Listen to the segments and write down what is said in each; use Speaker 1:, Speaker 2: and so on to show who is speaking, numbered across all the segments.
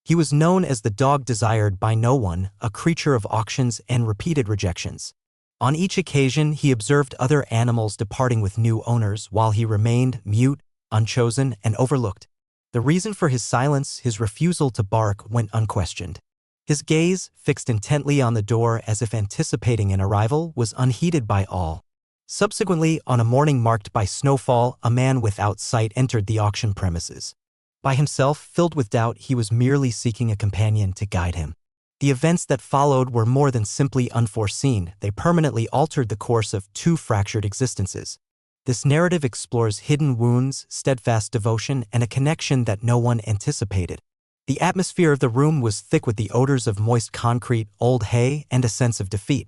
Speaker 1: He was known as the dog desired by no one, a creature of auctions and repeated rejections. On each occasion, he observed other animals departing with new owners while he remained mute, unchosen, and overlooked. The reason for his silence, his refusal to bark, went unquestioned. His gaze, fixed intently on the door as if anticipating an arrival, was unheeded by all. Subsequently, on a morning marked by snowfall, a man without sight entered the auction premises. By himself, filled with doubt, he was merely seeking a companion to guide him. The events that followed were more than simply unforeseen, they permanently altered the course of two fractured existences. This narrative explores hidden wounds, steadfast devotion, and a connection that no one anticipated. The atmosphere of the room was thick with the odors of moist concrete, old hay, and a sense of defeat.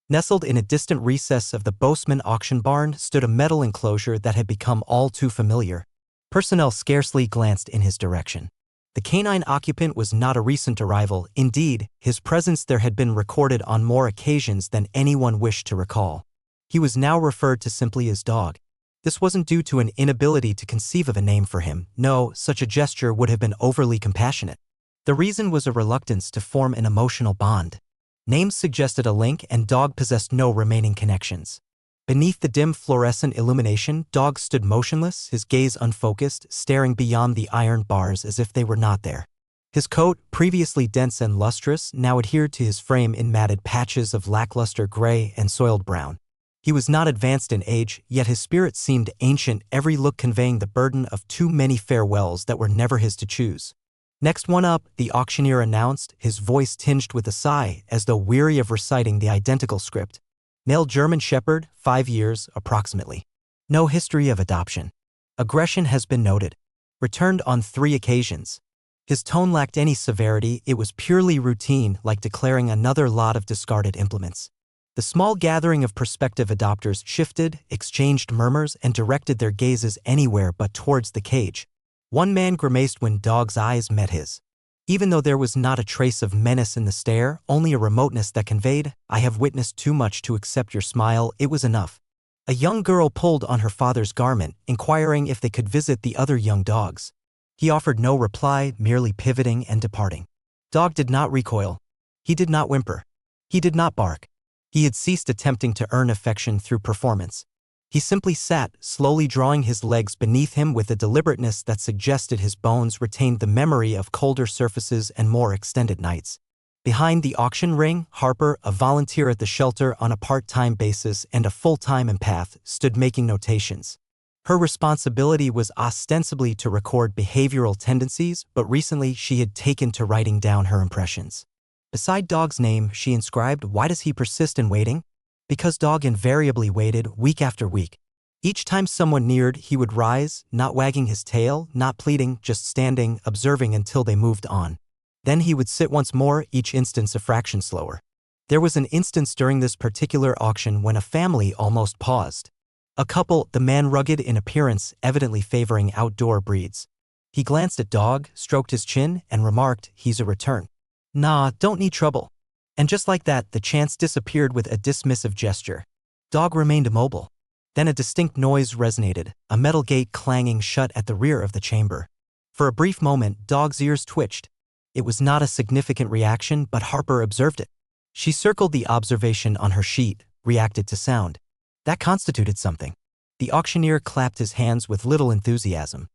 Speaker 1: Nestled in a distant recess of the Boseman auction barn stood a metal enclosure that had become all too familiar. Personnel scarcely glanced in his direction. The canine occupant was not a recent arrival. Indeed, his presence there had been recorded on more occasions than anyone wished to recall. He was now referred to simply as Dog. This wasn't due to an inability to conceive of a name for him. No, such a gesture would have been overly compassionate. The reason was a reluctance to form an emotional bond. Names suggested a link, and Dog possessed no remaining connections. Beneath the dim fluorescent illumination, Dog stood motionless, his gaze unfocused, staring beyond the iron bars as if they were not there. His coat, previously dense and lustrous, now adhered to his frame in matted patches of lackluster gray and soiled brown. He was not advanced in age, yet his spirit seemed ancient, every look conveying the burden of too many farewells that were never his to choose. "Next one up," the auctioneer announced, his voice tinged with a sigh, as though weary of reciting the identical script. Male German Shepherd, 5 years, approximately. No history of adoption. Aggression has been noted. Returned on 3 occasions. His tone lacked any severity, it was purely routine, like declaring another lot of discarded implements. The small gathering of prospective adopters shifted, exchanged murmurs, and directed their gazes anywhere but towards the cage. One man grimaced when Dog's eyes met his. Even though there was not a trace of menace in the stare, only a remoteness that conveyed, "I have witnessed too much to accept your smile," it was enough. A young girl pulled on her father's garment, inquiring if they could visit the other young dogs. He offered no reply, merely pivoting and departing. Dog did not recoil. He did not whimper. He did not bark. He had ceased attempting to earn affection through performance. He simply sat, slowly drawing his legs beneath him with a deliberateness that suggested his bones retained the memory of colder surfaces and more extended nights. Behind the auction ring, Harper, a volunteer at the shelter on a part-time basis and a full-time empath, stood making notations. Her responsibility was ostensibly to record behavioral tendencies, but recently she had taken to writing down her impressions. Beside Dog's name, she inscribed, "Why does he persist in waiting?" Because Dog invariably waited, week after week. Each time someone neared, he would rise, not wagging his tail, not pleading, just standing, observing until they moved on. Then he would sit once more, each instance a fraction slower. There was an instance during this particular auction when a family almost paused. A couple, the man rugged in appearance, evidently favoring outdoor breeds. He glanced at Dog, stroked his chin, and remarked, "He's a return. Nah, don't need trouble." And just like that, the chance disappeared with a dismissive gesture. Dog remained immobile. Then a distinct noise resonated, a metal gate clanging shut at the rear of the chamber. For a brief moment, Dog's ears twitched. It was not a significant reaction, but Harper observed it. She circled the observation on her sheet, reacted to sound. That constituted something. The auctioneer clapped his hands with little enthusiasm.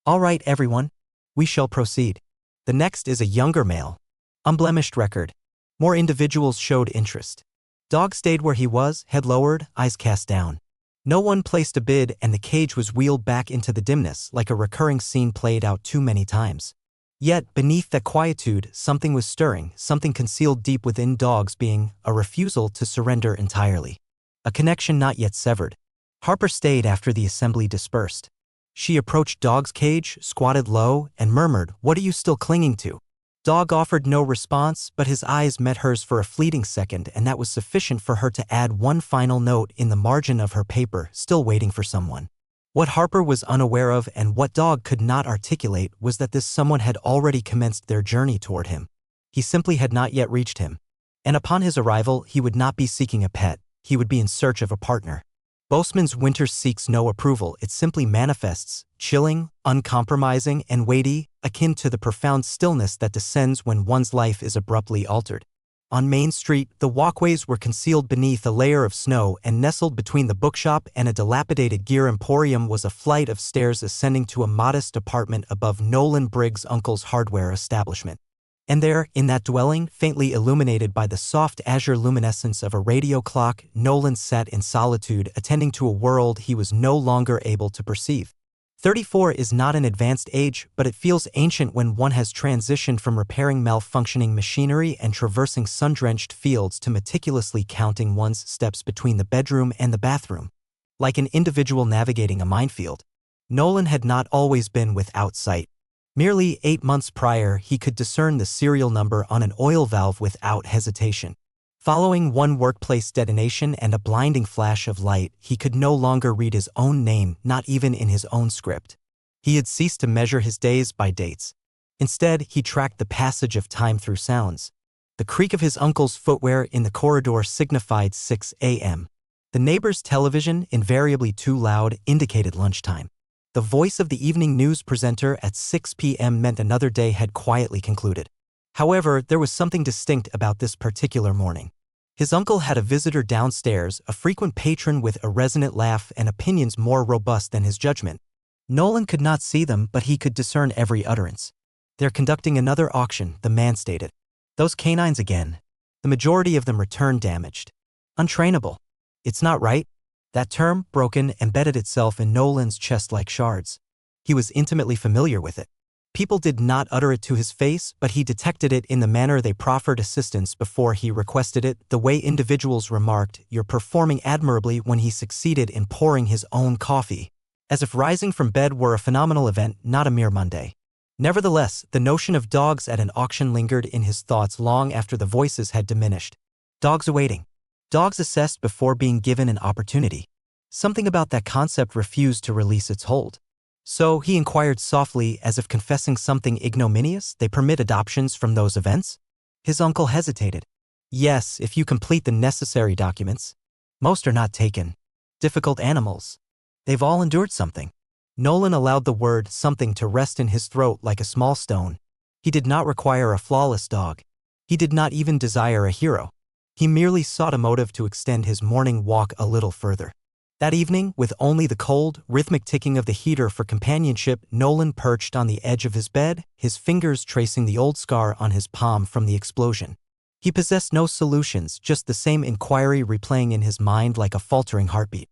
Speaker 1: "All right, everyone. We shall proceed. The next is a younger male. Unblemished record." More individuals showed interest. Dog stayed where he was, head lowered, eyes cast down. No one placed a bid, and the cage was wheeled back into the dimness like a recurring scene played out too many times. Yet, beneath that quietude, something was stirring, something concealed deep within Dog's being, a refusal to surrender entirely. A connection not yet severed. Harper stayed after the assembly dispersed. She approached Dog's cage, squatted low, and murmured, "What are you still clinging to?" Dog offered no response, but his eyes met hers for a fleeting second, and that was sufficient for her to add one final note in the margin of her paper, "Still waiting for someone." What Harper was unaware of, and what Dog could not articulate, was that this someone had already commenced their journey toward him. He simply had not yet reached him. And upon his arrival, he would not be seeking a pet, he would be in search of a partner. Boseman's winter seeks no approval, it simply manifests, chilling, uncompromising, and weighty, akin to the profound stillness that descends when one's life is abruptly altered. On Main Street, the walkways were concealed beneath a layer of snow, and nestled between the bookshop and a dilapidated gear emporium was a flight of stairs ascending to a modest apartment above Nolan Briggs' uncle's hardware establishment. And there, in that dwelling, faintly illuminated by the soft azure luminescence of a radio clock, Nolan sat in solitude, attending to a world he was no longer able to perceive. 34 is not an advanced age, but it feels ancient when one has transitioned from repairing malfunctioning machinery and traversing sun-drenched fields to meticulously counting one's steps between the bedroom and the bathroom. Like an individual navigating a minefield, Nolan had not always been without sight. Merely 8 months prior, he could discern the serial number on an oil valve without hesitation. Following one workplace detonation and a blinding flash of light, he could no longer read his own name, not even in his own script. He had ceased to measure his days by dates. Instead, he tracked the passage of time through sounds. The creak of his uncle's footwear in the corridor signified 6 a.m. The neighbor's television, invariably too loud, indicated lunchtime. The voice of the evening news presenter at 6 p.m. meant another day had quietly concluded. However, there was something distinct about this particular morning. His uncle had a visitor downstairs, a frequent patron with a resonant laugh and opinions more robust than his judgment. Nolan could not see them, but he could discern every utterance. "They're conducting another auction," the man stated. "Those canines again. The majority of them return damaged. Untrainable. It's not right." That term, broken, embedded itself in Nolan's chest like shards. He was intimately familiar with it. People did not utter it to his face, but he detected it in the manner they proffered assistance before he requested it, the way individuals remarked, "You're performing admirably," when he succeeded in pouring his own coffee, as if rising from bed were a phenomenal event, not a mere Monday. Nevertheless, the notion of dogs at an auction lingered in his thoughts long after the voices had diminished. Dogs awaiting. Dogs assessed before being given an opportunity. Something about that concept refused to release its hold. So, he inquired softly, as if confessing something ignominious, "They permit adoptions from those events?" His uncle hesitated. "Yes, if you complete the necessary documents. Most are not taken. Difficult animals. They've all endured something." Nolan allowed the word "something" to rest in his throat like a small stone. He did not require a flawless dog. He did not even desire a hero. He merely sought a motive to extend his morning walk a little further. That evening, with only the cold, rhythmic ticking of the heater for companionship, Nolan perched on the edge of his bed, his fingers tracing the old scar on his palm from the explosion. He possessed no solutions, just the same inquiry replaying in his mind like a faltering heartbeat.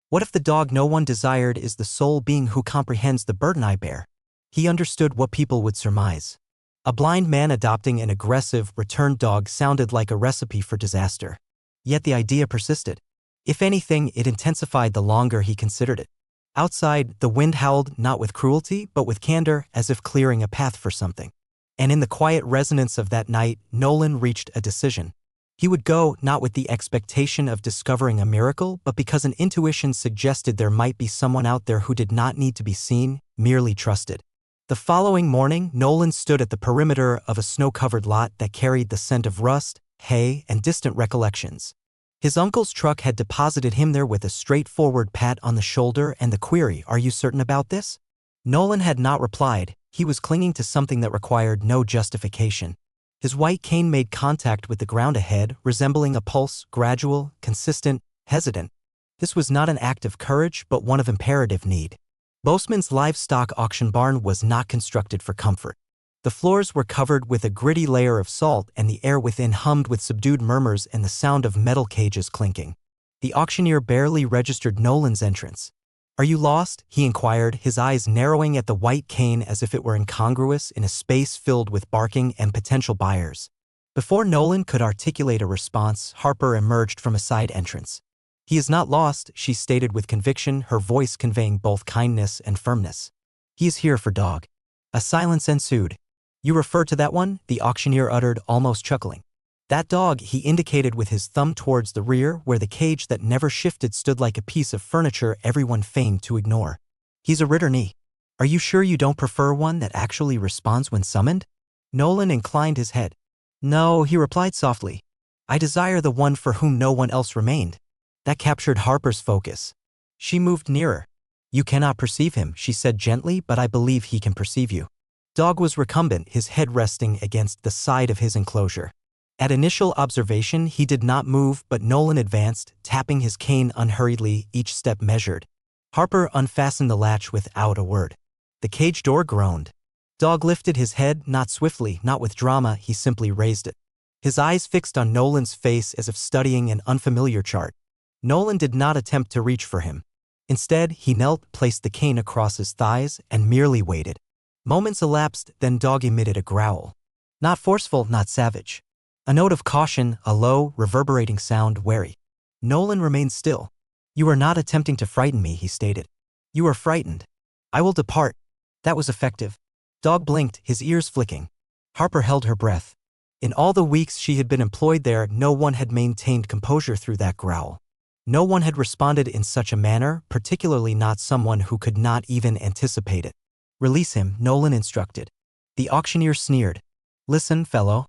Speaker 1: What if the dog no one desired is the sole being who comprehends the burden I bear? He understood what people would surmise. A blind man adopting an aggressive, returned dog sounded like a recipe for disaster. Yet the idea persisted. If anything, it intensified the longer he considered it. Outside, the wind howled, not with cruelty, but with candor, as if clearing a path for something. And in the quiet resonance of that night, Nolan reached a decision. He would go, not with the expectation of discovering a miracle, but because an intuition suggested there might be someone out there who did not need to be seen, merely trusted. The following morning, Nolan stood at the perimeter of a snow-covered lot that carried the scent of rust, hay, and distant recollections. His uncle's truck had deposited him there with a straightforward pat on the shoulder and the query, "Are you certain about this?" Nolan had not replied. He was clinging to something that required no justification. His white cane made contact with the ground ahead, resembling a pulse, gradual, consistent, hesitant. This was not an act of courage, but one of imperative need. Boseman's livestock auction barn was not constructed for comfort. The floors were covered with a gritty layer of salt, and the air within hummed with subdued murmurs and the sound of metal cages clinking. The auctioneer barely registered Nolan's entrance. "Are you lost?" he inquired, his eyes narrowing at the white cane as if it were incongruous in a space filled with barking and potential buyers. Before Nolan could articulate a response, Harper emerged from a side entrance. "He is not lost," she stated with conviction, her voice conveying both kindness and firmness. "He is here for dog." A silence ensued. "You refer to that one?" the auctioneer uttered, almost chuckling. "That dog," he indicated with his thumb towards the rear, where the cage that never shifted stood like a piece of furniture everyone feigned to ignore. "He's a Ritterney. Are you sure you don't prefer one that actually responds when summoned?" Nolan inclined his head. "No," he replied softly. "I desire the one for whom no one else remained." That captured Harper's focus. She moved nearer. You cannot perceive him, she said gently, but I believe he can perceive you. Dog was recumbent, his head resting against the side of his enclosure. At initial observation, he did not move, but Nolan advanced, tapping his cane unhurriedly, each step measured. Harper unfastened the latch without a word. The cage door groaned. Dog lifted his head, not swiftly, not with drama, he simply raised it. His eyes fixed on Nolan's face as if studying an unfamiliar chart. Nolan did not attempt to reach for him. Instead, he knelt, placed the cane across his thighs, and merely waited. Moments elapsed, then Dog emitted a growl. Not forceful, not savage. A note of caution, a low, reverberating sound, wary. Nolan remained still. You are not attempting to frighten me, he stated. You are frightened. I will depart. That was effective. Dog blinked, his ears flicking. Harper held her breath. In all the weeks she had been employed there, no one had maintained composure through that growl. No one had responded in such a manner, particularly not someone who could not even anticipate it. Release him, Nolan instructed. The auctioneer sneered. Listen, fellow.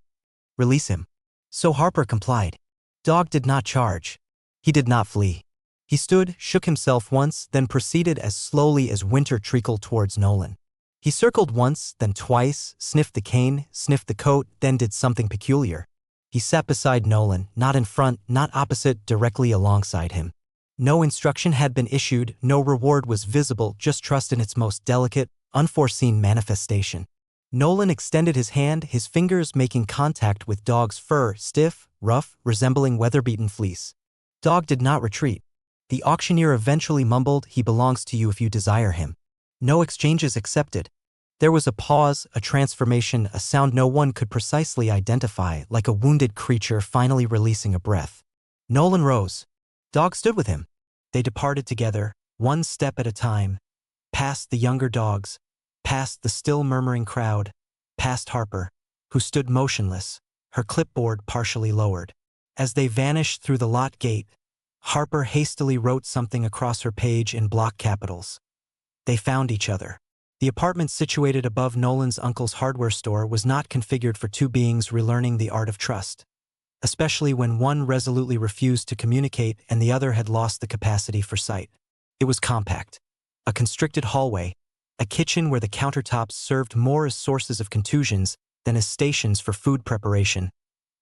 Speaker 1: Release him. So Harper complied. Dog did not charge. He did not flee. He stood, shook himself once, then proceeded as slowly as winter trickled towards Nolan. He circled once, then twice, sniffed the cane, sniffed the coat, then did something peculiar. He sat beside Nolan, not in front, not opposite, directly alongside him. No instruction had been issued, no reward was visible, just trust in its most delicate, unforeseen manifestation. Nolan extended his hand, his fingers making contact with Dog's fur, stiff, rough, resembling weather-beaten fleece. Dog did not retreat. The auctioneer eventually mumbled, he belongs to you if you desire him. No exchanges accepted. There was a pause, a transformation, a sound no one could precisely identify, like a wounded creature finally releasing a breath. Nolan rose. Dog stood with him. They departed together, one step at a time, past the younger dogs, past the still murmuring crowd, past Harper, who stood motionless, her clipboard partially lowered. As they vanished through the lot gate, Harper hastily wrote something across her page in block capitals. They found each other. The apartment situated above Nolan's uncle's hardware store was not configured for two beings relearning the art of trust, especially when one resolutely refused to communicate and the other had lost the capacity for sight. It was compact. A constricted hallway, a kitchen where the countertops served more as sources of contusions than as stations for food preparation,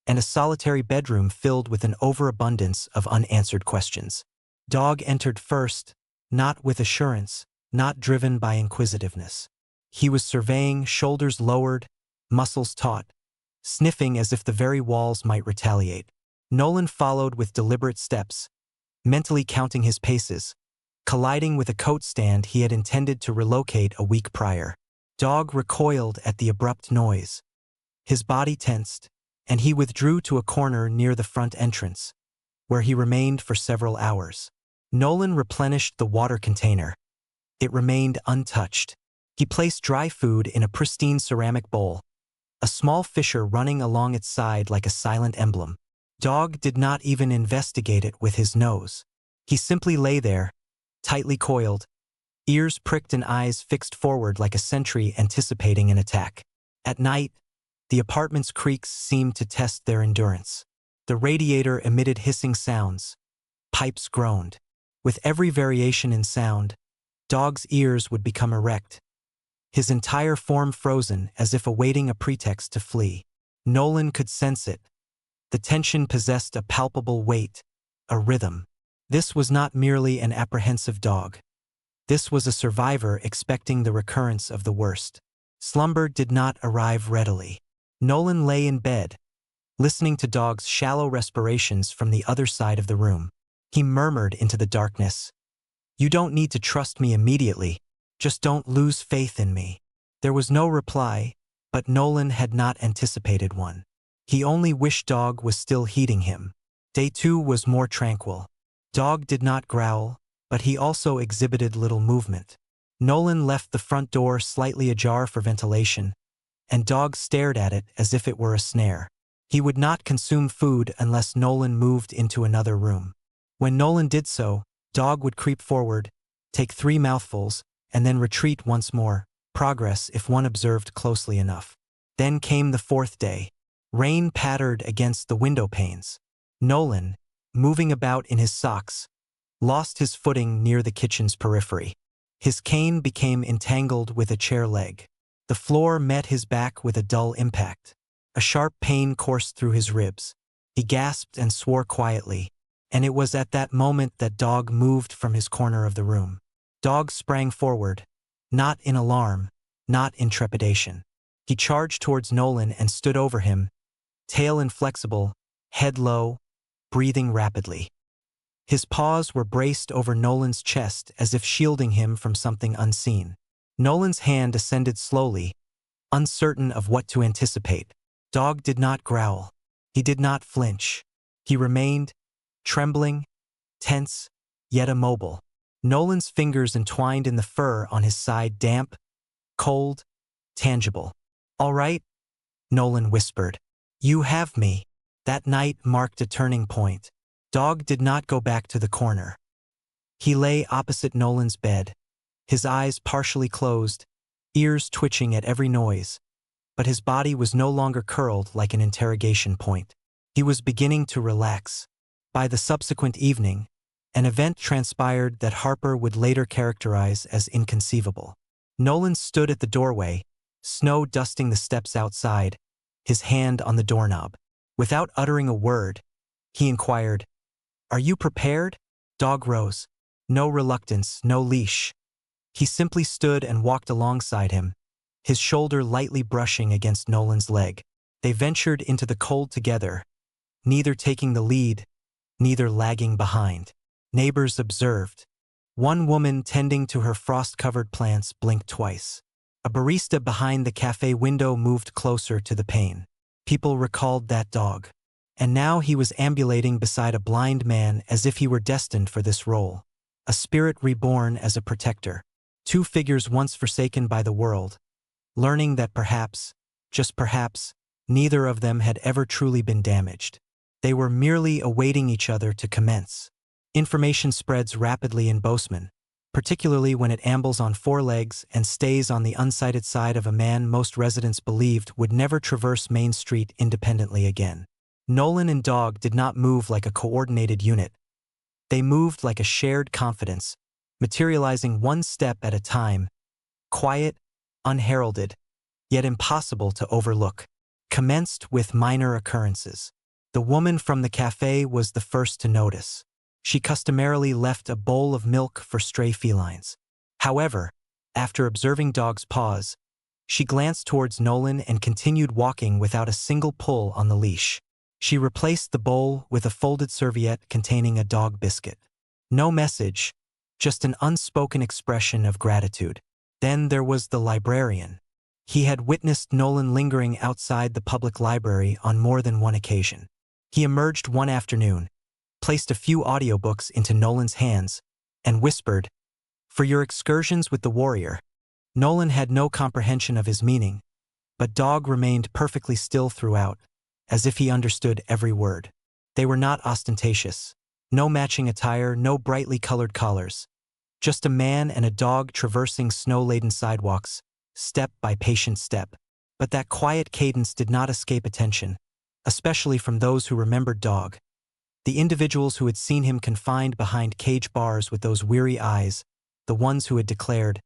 Speaker 1: and a solitary bedroom filled with an overabundance of unanswered questions. Dog entered first, not with assurance, not driven by inquisitiveness. He was surveying, shoulders lowered, muscles taut, sniffing as if the very walls might retaliate. Nolan followed with deliberate steps, mentally counting his paces, colliding with a coat stand he had intended to relocate a week prior. Dog recoiled at the abrupt noise. His body tensed, and he withdrew to a corner near the front entrance, where he remained for several hours. Nolan replenished the water container. It remained untouched. He placed dry food in a pristine ceramic bowl, a small fissure running along its side like a silent emblem. Dog did not even investigate it with his nose. He simply lay there, tightly coiled, ears pricked and eyes fixed forward like a sentry anticipating an attack. At night, the apartment's creaks seemed to test their endurance. The radiator emitted hissing sounds. Pipes groaned. With every variation in sound, Dog's ears would become erect, his entire form frozen as if awaiting a pretext to flee. Nolan could sense it. The tension possessed a palpable weight, a rhythm. This was not merely an apprehensive dog. This was a survivor expecting the recurrence of the worst. Slumber did not arrive readily. Nolan lay in bed, listening to Dog's shallow respirations from the other side of the room. He murmured into the darkness, "You don't need to trust me immediately. Just don't lose faith in me." There was no reply, but Nolan had not anticipated one. He only wished Dog was still heeding him. Day 2 was more tranquil. Dog did not growl, but he also exhibited little movement. Nolan left the front door slightly ajar for ventilation, and Dog stared at it as if it were a snare. He would not consume food unless Nolan moved into another room. When Nolan did so, Dog would creep forward, take 3 mouthfuls, and then retreat once more, progress if one observed closely enough. Then came the 4th day. Rain pattered against the window panes. Nolan, moving about in his socks, lost his footing near the kitchen's periphery. His cane became entangled with a chair leg. The floor met his back with a dull impact. A sharp pain coursed through his ribs. He gasped and swore quietly, and it was at that moment that Dog moved from his corner of the room. Dog sprang forward, not in alarm, not in trepidation. He charged towards Nolan and stood over him, tail inflexible, head low, breathing rapidly. His paws were braced over Nolan's chest as if shielding him from something unseen. Nolan's hand ascended slowly, uncertain of what to anticipate. Dog did not growl. He did not flinch. He remained, trembling, tense, yet immobile. Nolan's fingers entwined in the fur on his side, damp, cold, tangible. "All right," Nolan whispered. "You have me." That night marked a turning point. Dog did not go back to the corner. He lay opposite Nolan's bed, his eyes partially closed, ears twitching at every noise, but his body was no longer curled like an interrogation point. He was beginning to relax. By the subsequent evening, an event transpired that Harper would later characterize as inconceivable. Nolan stood at the doorway, snow dusting the steps outside, his hand on the doorknob. Without uttering a word, he inquired, "Are you prepared?" Dog rose. No reluctance, no leash. He simply stood and walked alongside him, his shoulder lightly brushing against Nolan's leg. They ventured into the cold together, neither taking the lead, neither lagging behind. Neighbors observed. One woman tending to her frost-covered plants blinked twice. A barista behind the cafe window moved closer to the pane. People recalled that dog. And now he was ambulating beside a blind man as if he were destined for this role. A spirit reborn as a protector. Two figures once forsaken by the world, learning that perhaps, just perhaps, neither of them had ever truly been damaged. They were merely awaiting each other to commence. Information spreads rapidly in Bozeman, particularly when it ambles on four legs and stays on the unsighted side of a man most residents believed would never traverse Main Street independently again. Nolan and Dog did not move like a coordinated unit. They moved like a shared confidence, materializing one step at a time, quiet, unheralded, yet impossible to overlook. Commenced with minor occurrences. The woman from the cafe was the first to notice. She customarily left a bowl of milk for stray felines. However, after observing Dog's paws, she glanced towards Nolan and continued walking without a single pull on the leash. She replaced the bowl with a folded serviette containing a dog biscuit. No message, just an unspoken expression of gratitude. Then there was the librarian. He had witnessed Nolan lingering outside the public library on more than one occasion. He emerged one afternoon, placed a few audiobooks into Nolan's hands, and whispered, "For your excursions with the warrior." Nolan had no comprehension of his meaning, but Dog remained perfectly still throughout, as if he understood every word. They were not ostentatious. No matching attire, no brightly colored collars. Just a man and a dog traversing snow-laden sidewalks, step by patient step. But that quiet cadence did not escape attention, especially from those who remembered Dog. The individuals who had seen him confined behind cage bars with those weary eyes, the ones who had declared,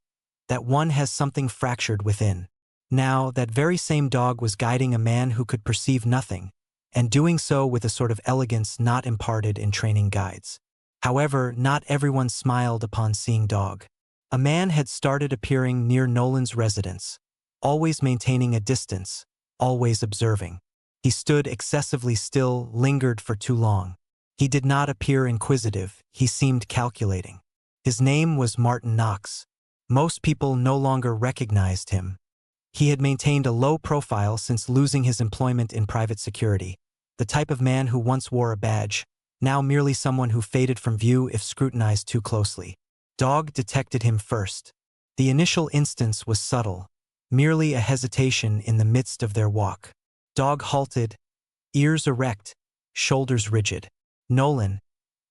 Speaker 1: "That one has something fractured within." Now, that very same Dog was guiding a man who could perceive nothing, and doing so with a sort of elegance not imparted in training guides. However, not everyone smiled upon seeing Dog. A man had started appearing near Nolan's residence, always maintaining a distance, always observing. He stood excessively still, lingered for too long. He did not appear inquisitive, he seemed calculating. His name was Martin Knox. Most people no longer recognized him. He had maintained a low profile since losing his employment in private security, the type of man who once wore a badge, now merely someone who faded from view if scrutinized too closely. Dog detected him first. The initial instance was subtle, merely a hesitation in the midst of their walk. Dog halted, ears erect, shoulders rigid. Nolan,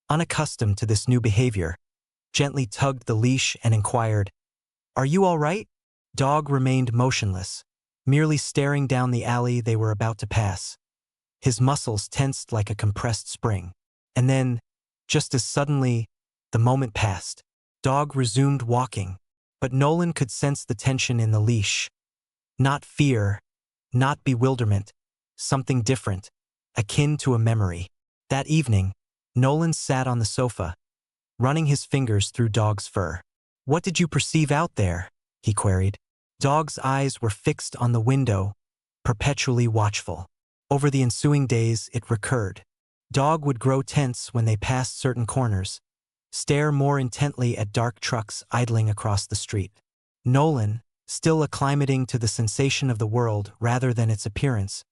Speaker 1: unaccustomed to this new behavior, gently tugged the leash and inquired, "Are you all right?" Dog remained motionless, merely staring down the alley they were about to pass. His muscles tensed like a compressed spring. And then, just as suddenly, the moment passed. Dog resumed walking, But Nolan could sense the tension in the leash. Not fear, not bewilderment, something different, akin to a memory. That evening, Nolan sat on the sofa, running his fingers through Dog's fur. "What did you perceive out there?" he queried. Dog's eyes were fixed on the window, perpetually watchful. Over the ensuing days, it recurred. Dog would grow tense when they passed certain corners, stare more intently at dark trucks idling across the street. Nolan, still acclimating to the sensation of the world rather than its appearance,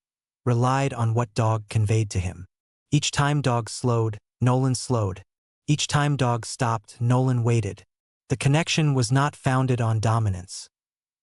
Speaker 1: relied on what Dog conveyed to him. Each time Dog slowed, Nolan slowed. Each time Dog stopped, Nolan waited. The connection was not founded on dominance.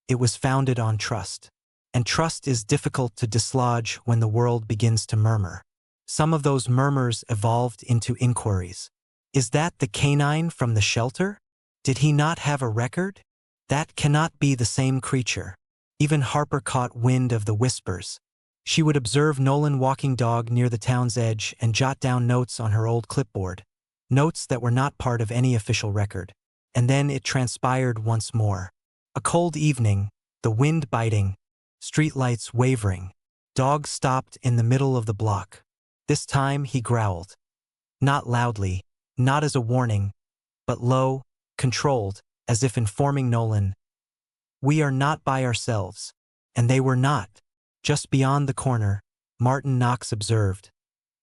Speaker 1: It was founded on trust. And trust is difficult to dislodge when the world begins to murmur. Some of those murmurs evolved into inquiries. Is that the canine from the shelter? Did he not have a record? That cannot be the same creature. Even Harper caught wind of the whispers. She would observe Nolan walking Dog near the town's edge and jot down notes on her old clipboard. Notes that were not part of any official record. And then it transpired once more. A cold evening, the wind biting, streetlights wavering. Dog stopped in the middle of the block. This time he growled. Not loudly, not as a warning, but low, controlled, as if informing Nolan, "We are not by ourselves." And they were not. Just beyond the corner, Martin Knox observed,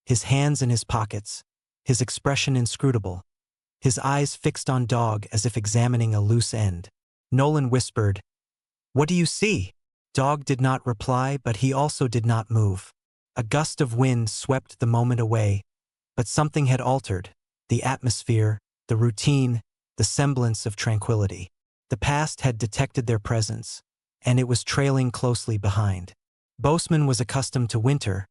Speaker 1: his hands in his pockets, his expression inscrutable, his eyes fixed on Dog as if examining a loose end. Nolan whispered, "What do you see?" Dog did not reply, but he also did not move. A gust of wind swept the moment away, but something had altered. The atmosphere, the routine, the semblance of tranquility. The past had detected their presence, and it was trailing closely behind. Boseman was accustomed to winter,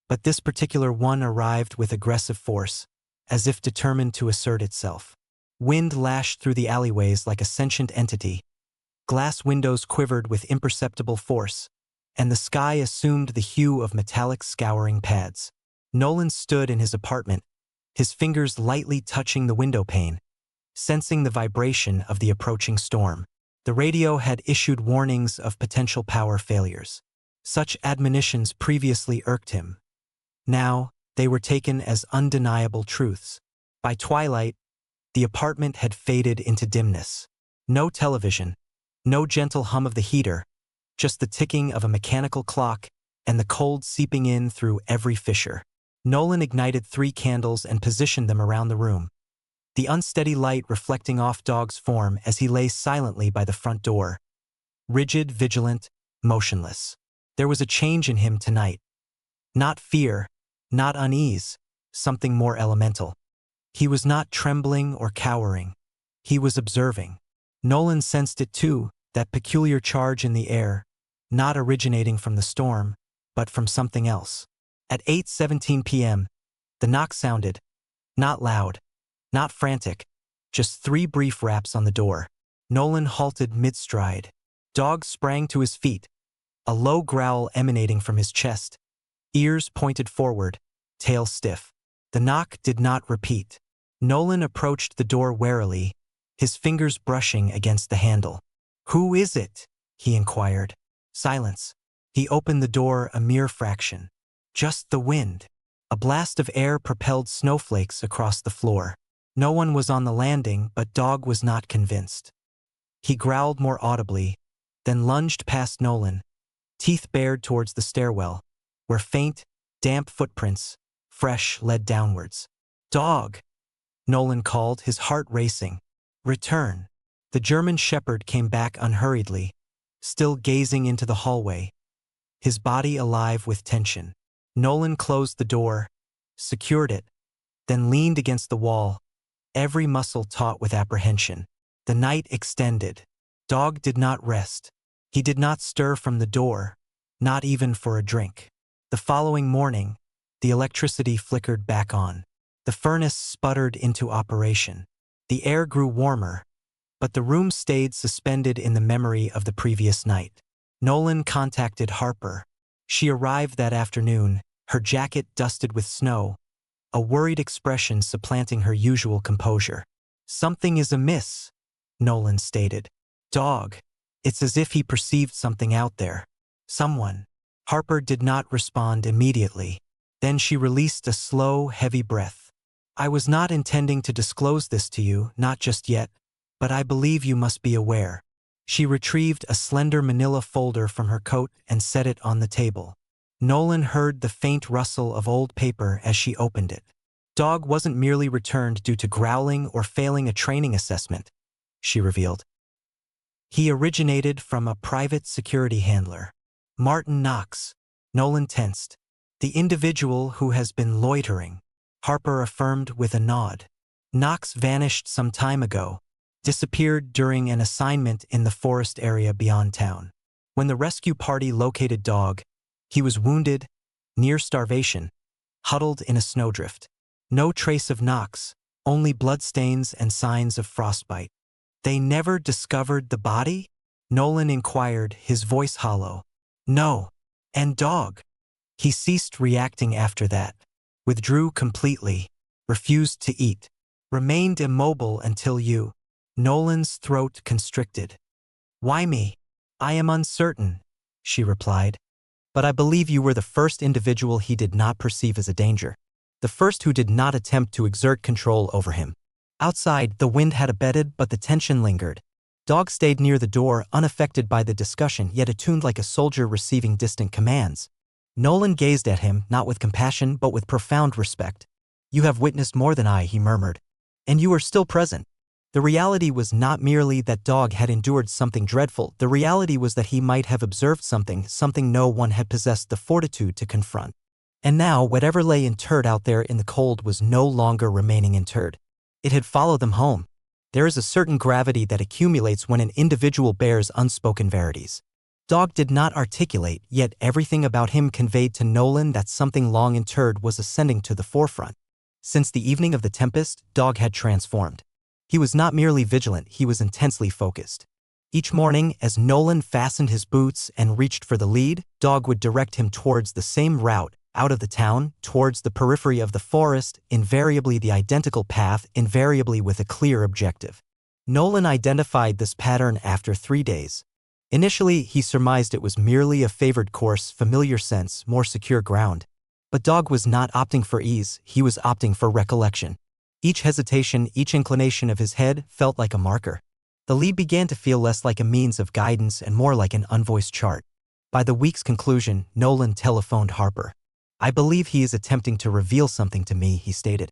Speaker 1: but this particular one arrived with aggressive force, as if determined to assert itself. Wind lashed through the alleyways like a sentient entity. Glass windows quivered with imperceptible force, and the sky assumed the hue of metallic scouring pads. Nolan stood in his apartment, his fingers lightly touching the window pane, sensing the vibration of the approaching storm. The radio had issued warnings of potential power failures. Such admonitions previously irked him. Now, they were taken as undeniable truths. By twilight, the apartment had faded into dimness. No television, no gentle hum of the heater, just the ticking of a mechanical clock and the cold seeping in through every fissure. Nolan ignited 3 candles and positioned them around the room, the unsteady light reflecting off Dog's form as he lay silently by the front door. Rigid, vigilant, motionless. There was a change in him tonight. Not fear, not unease, something more elemental. He was not trembling or cowering. He was observing. Nolan sensed it too, that peculiar charge in the air, not originating from the storm, but from something else. At 8:17 p.m., the knock sounded. Not loud, not frantic, just 3 brief raps on the door. Nolan halted mid-stride. Dog sprang to his feet, a low growl emanating from his chest, ears pointed forward, tail stiff. The knock did not repeat. Nolan approached the door warily, his fingers brushing against the handle. "Who is it?" he inquired. Silence. He opened the door a mere fraction. Just the wind. A blast of air propelled snowflakes across the floor. No one was on the landing, but Dog was not convinced. He growled more audibly, then lunged past Nolan, teeth bared towards the stairwell, where faint, damp footprints, fresh, led downwards. "Dog!" Nolan called, his heart racing. "Return." The German shepherd came back unhurriedly, still gazing into the hallway, his body alive with tension. Nolan closed the door, secured it, then leaned against the wall, every muscle taut with apprehension. The night extended. Dog did not rest. He did not stir from the door, not even for a drink. The following morning, the electricity flickered back on. The furnace sputtered into operation. The air grew warmer, but the room stayed suspended in the memory of the previous night. Nolan contacted Harper. She arrived that afternoon, her jacket dusted with snow, a worried expression supplanting her usual composure. "Something is amiss," Nolan stated. Dog. It's as if he perceived something out there. Someone. Harper did not respond immediately. Then she released a slow, heavy breath. I was not intending to disclose this to you, not just yet, but I believe you must be aware. She retrieved a slender manila folder from her coat and set it on the table. Nolan heard the faint rustle of old paper as she opened it. Dog wasn't merely returned due to growling or failing a training assessment, she revealed. He originated from a private security handler. Martin Knox. Nolan tensed. The individual who has been loitering, Harper affirmed with a nod. Knox vanished some time ago, disappeared during an assignment in the forest area beyond town. When the rescue party located Dog, he was wounded, near starvation, huddled in a snowdrift. No trace of Knox, only bloodstains and signs of frostbite. They never discovered the body? Nolan inquired, his voice hollow. No. And Dog? He ceased reacting after that. Withdrew completely. Refused to eat. Remained immobile until you. Nolan's throat constricted. Why me? I am uncertain, she replied. But I believe you were the first individual he did not perceive as a danger. The first who did not attempt to exert control over him. Outside, the wind had abated, but the tension lingered. Dog stayed near the door, unaffected by the discussion, yet attuned like a soldier receiving distant commands. Nolan gazed at him, not with compassion, but with profound respect. You have witnessed more than I, he murmured. And you are still present. The reality was not merely that Dog had endured something dreadful, the reality was that he might have observed something no one had possessed the fortitude to confront. And now, whatever lay interred out there in the cold was no longer remaining interred. It had followed them home. There is a certain gravity that accumulates when an individual bears unspoken verities. Dog did not articulate, yet everything about him conveyed to Nolan that something long interred was ascending to the forefront. Since the evening of the tempest, Dog had transformed. He was not merely vigilant, he was intensely focused. Each morning, as Nolan fastened his boots and reached for the lead, Dog would direct him towards the same route, out of the town, towards the periphery of the forest, invariably the identical path, invariably with a clear objective. Nolan identified this pattern after 3 days. Initially, he surmised it was merely a favored course, familiar sense, more secure ground. But Dog was not opting for ease, he was opting for recollection. Each hesitation, each inclination of his head felt like a marker. The lead began to feel less like a means of guidance and more like an unvoiced chart. By the week's conclusion, Nolan telephoned Harper. I believe he is attempting to reveal something to me, he stated.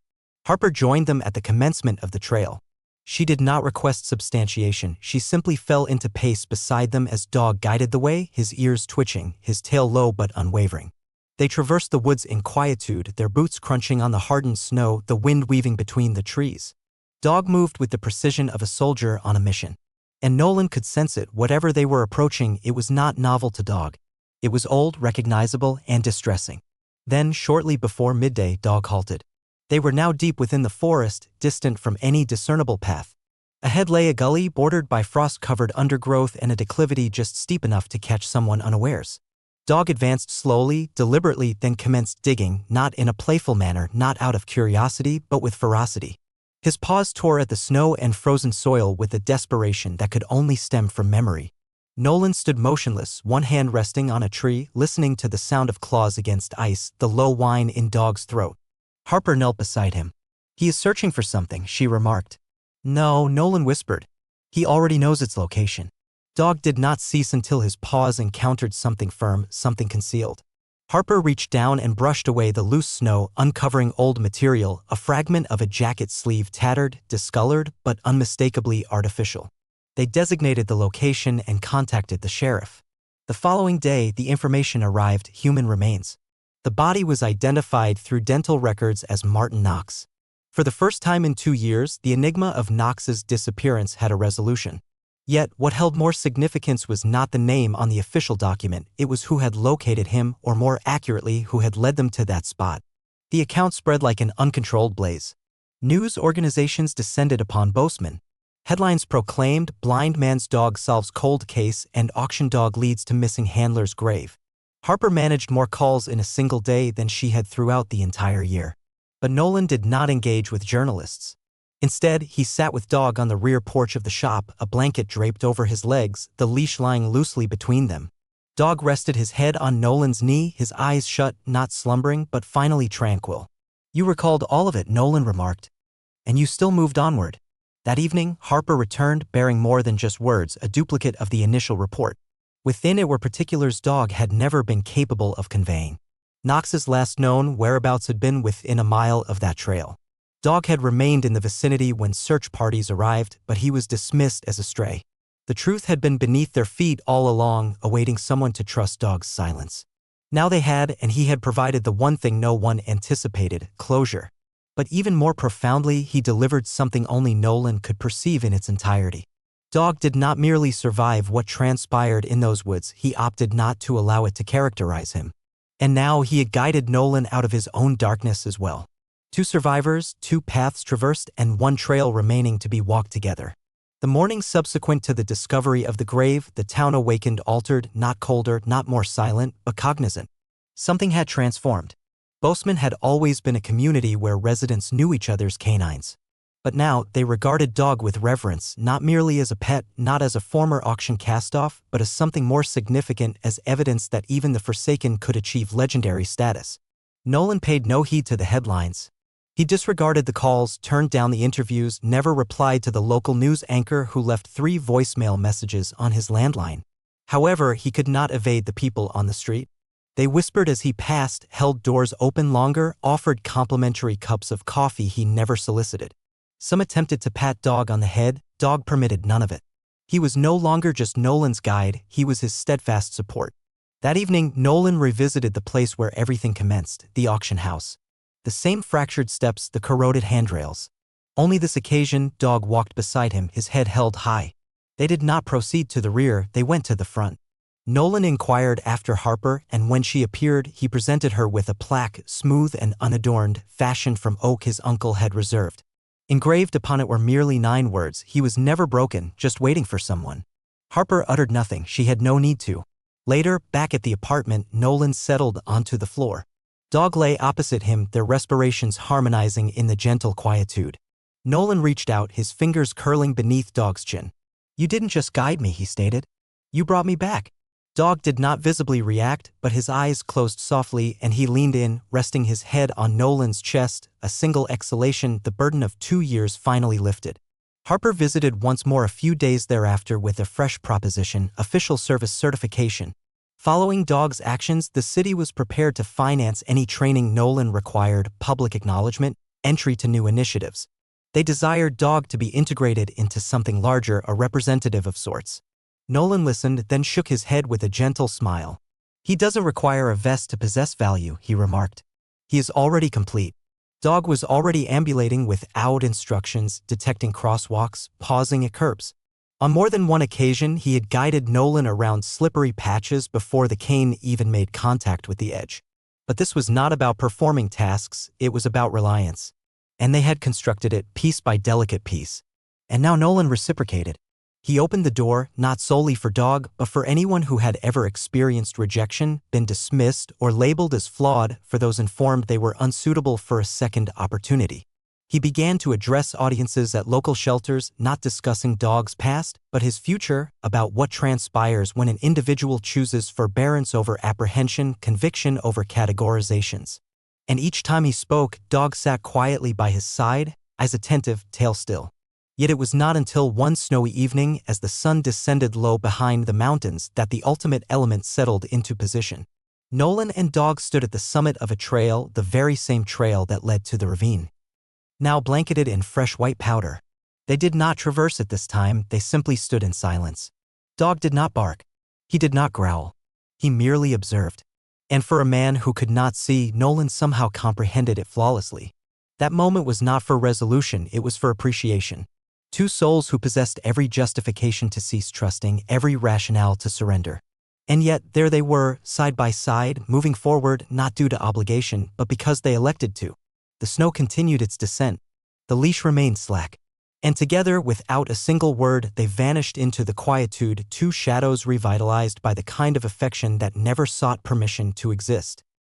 Speaker 1: Harper joined them at the commencement of the trail. She did not request substantiation, she simply fell into pace beside them as Dog guided the way, his ears twitching, his tail low but unwavering. They traversed the woods in quietude, their boots crunching on the hardened snow, the wind weaving between the trees. Dog moved with the precision of a soldier on a mission. And Nolan could sense it, whatever they were approaching, it was not novel to Dog. It was old, recognizable, and distressing. Then, shortly before midday, Dog halted. They were now deep within the forest, distant from any discernible path. Ahead lay a gully bordered by frost-covered undergrowth and a declivity just steep enough to catch someone unawares. Dog advanced slowly, deliberately, then commenced digging, not in a playful manner, not out of curiosity, but with ferocity. His paws tore at the snow and frozen soil with a desperation that could only stem from memory. Nolan stood motionless, one hand resting on a tree, listening to the sound of claws against ice, the low whine in Dog's throat. Harper knelt beside him. He is searching for something, she remarked. No, Nolan whispered. He already knows its location. Dog did not cease until his paws encountered something firm, something concealed. Harper reached down and brushed away the loose snow, uncovering old material, a fragment of a jacket sleeve tattered, discolored, but unmistakably artificial. They designated the location and contacted the sheriff. The following day, the information arrived: human remains. The body was identified through dental records as Martin Knox. For the first time in 2 years, the enigma of Knox's disappearance had a resolution. Yet, what held more significance was not the name on the official document, it was who had located him, or more accurately, who had led them to that spot. The account spread like an uncontrolled blaze. News organizations descended upon Bozeman. Headlines proclaimed, blind man's dog solves cold case and auction dog leads to missing handler's grave. Harper managed more calls in a single day than she had throughout the entire year. But Nolan did not engage with journalists. Instead, he sat with Dog on the rear porch of the shop, a blanket draped over his legs, the leash lying loosely between them. Dog rested his head on Nolan's knee, his eyes shut, not slumbering, but finally tranquil. "You recalled all of it," Nolan remarked. "And you still moved onward." That evening, Harper returned, bearing more than just words, a duplicate of the initial report. Within it were particulars Dog had never been capable of conveying. Knox's last known whereabouts had been within a mile of that trail. Dog had remained in the vicinity when search parties arrived, but he was dismissed as a stray. The truth had been beneath their feet all along, awaiting someone to trust Dog's silence. Now they had, and he had provided the one thing no one anticipated: closure. But even more profoundly, he delivered something only Nolan could perceive in its entirety. Dog did not merely survive what transpired in those woods, he opted not to allow it to characterize him. And now he had guided Nolan out of his own darkness as well. 2 survivors, 2 paths traversed, and 1 trail remaining to be walked together. The morning subsequent to the discovery of the grave, the town awakened altered, not colder, not more silent, but cognizant. Something had transformed. Bozeman had always been a community where residents knew each other's canines. But now, they regarded Dog with reverence, not merely as a pet, not as a former auction cast-off, but as something more significant, as evidence that even the Forsaken could achieve legendary status. Nolan paid no heed to the headlines. He disregarded the calls, turned down the interviews, never replied to the local news anchor who left 3 voicemail messages on his landline. However, he could not evade the people on the street. They whispered as he passed, held doors open longer, offered complimentary cups of coffee he never solicited. Some attempted to pat Dog on the head. Dog permitted none of it. He was no longer just Nolan's guide, he was his steadfast support. That evening, Nolan revisited the place where everything commenced, the auction house. The same fractured steps, the corroded handrails. Only this occasion, Dog walked beside him, his head held high. They did not proceed to the rear, they went to the front. Nolan inquired after Harper, and when she appeared, he presented her with a plaque, smooth and unadorned, fashioned from oak his uncle had reserved. Engraved upon it were merely 9 words: "He was never broken, just waiting for someone." Harper uttered nothing, she had no need to. Later, back at the apartment, Nolan settled onto the floor. Dog lay opposite him, their respirations harmonizing in the gentle quietude. Nolan reached out, his fingers curling beneath Dog's chin. "You didn't just guide me," he stated. "You brought me back." Dog did not visibly react, but his eyes closed softly and he leaned in, resting his head on Nolan's chest. A single exhalation, the burden of 2 years finally lifted. Harper visited once more a few days thereafter with a fresh proposition: official service certification. Following Dog's actions, the city was prepared to finance any training Nolan required, public acknowledgement, entry to new initiatives. They desired Dog to be integrated into something larger, a representative of sorts. Nolan listened, then shook his head with a gentle smile. "He doesn't require a vest to possess value," he remarked. "He is already complete." Dog was already ambulating without instructions, detecting crosswalks, pausing at curbs. On more than one occasion, he had guided Nolan around slippery patches before the cane even made contact with the edge. But this was not about performing tasks, it was about reliance. And they had constructed it piece by delicate piece. And now Nolan reciprocated. He opened the door, not solely for Dog, but for anyone who had ever experienced rejection, been dismissed, or labeled as flawed, for those informed they were unsuitable for a second opportunity. He began to address audiences at local shelters, not discussing Dog's past, but his future, about what transpires when an individual chooses forbearance over apprehension, conviction over categorizations. And each time he spoke, Dog sat quietly by his side, eyes attentive, tail still. Yet it was not until one snowy evening, as the sun descended low behind the mountains, that the ultimate element settled into position. Nolan and Dog stood at the summit of a trail, the very same trail that led to the ravine. Now blanketed in fresh white powder. They did not traverse it this time, they simply stood in silence. Dog did not bark. He did not growl. He merely observed. And for a man who could not see, Nolan somehow comprehended it flawlessly. That moment was not for resolution, it was for appreciation. 2 souls who possessed every justification to cease trusting, every rationale to surrender. And yet, there they were, side by side, moving forward, not due to obligation, but because they elected to. The snow continued its descent. The leash remained slack. And together, without a single word, they vanished into the quietude, 2 shadows revitalized by the kind of affection that never sought permission to exist.